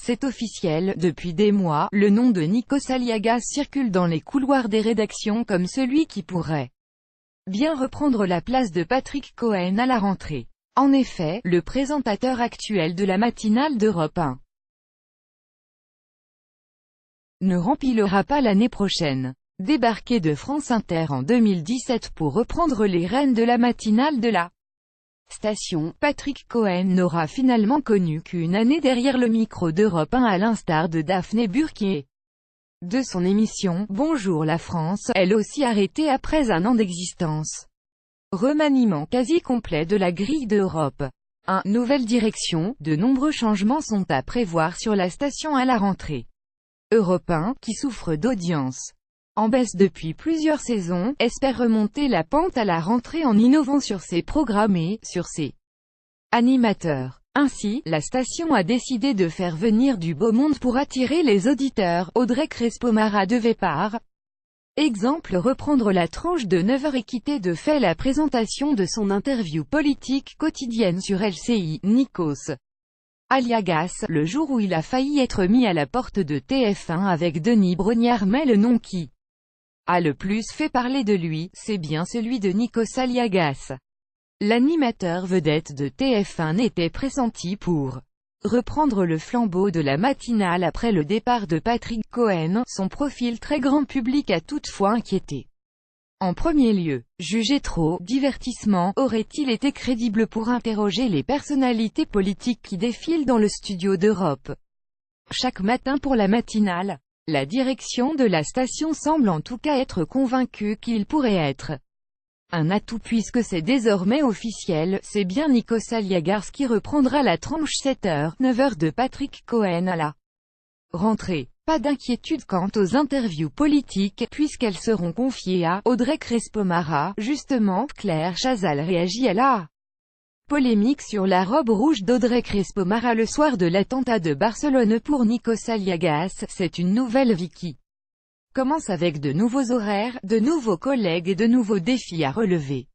C'est officiel, depuis des mois, le nom de Nikos Aliagas circule dans les couloirs des rédactions comme celui qui pourrait bien reprendre la place de Patrick Cohen à la rentrée. En effet, le présentateur actuel de la matinale d'Europe 1 ne remplira pas l'année prochaine. Débarqué de France Inter en 2017 pour reprendre les rênes de la matinale de la station, Patrick Cohen n'aura finalement connu qu'une année derrière le micro d'Europe 1 à l'instar de Daphné Burki de son émission « Bonjour la France », elle aussi arrêtée après un an d'existence. Remaniement quasi complet de la grille d'Europe 1, nouvelle direction, de nombreux changements sont à prévoir sur la station à la rentrée. Europe 1, qui souffre d'audience en baisse depuis plusieurs saisons, espère remonter la pente à la rentrée en innovant sur ses programmes et, sur ses animateurs. Ainsi, la station a décidé de faire venir du beau monde pour attirer les auditeurs. Audrey Crespo-Mara devait par exemple reprendre la tranche de 9h et quitter de fait la présentation de son interview politique quotidienne sur LCI. Nikos Aliagas, le jour où il a failli être mis à la porte de TF1 avec Denis Brognard, mais le nom qui a le plus fait parler de lui, c'est bien celui de Nikos Aliagas. L'animateur vedette de TF1 était pressenti pour reprendre le flambeau de la matinale après le départ de Patrick Cohen. Son profil très grand public a toutefois inquiété. En premier lieu, jugé trop divertissement, aurait-il été crédible pour interroger les personnalités politiques qui défilent dans le studio d'Europe chaque matin pour la matinale? La direction de la station semble en tout cas être convaincue qu'il pourrait être un atout puisque c'est désormais officiel, c'est bien Nikos Aliagas qui reprendra la tranche 7h-9h de Patrick Cohen à la rentrée. Pas d'inquiétude quant aux interviews politiques, puisqu'elles seront confiées à Audrey Crespo-Mara. Justement, Claire Chazal réagit à la polémique sur la robe rouge d'Audrey Crespo-Mara le soir de l'attentat de Barcelone pour Nikos Aliagas. C'est une nouvelle vie qui commence avec de nouveaux horaires, de nouveaux collègues et de nouveaux défis à relever.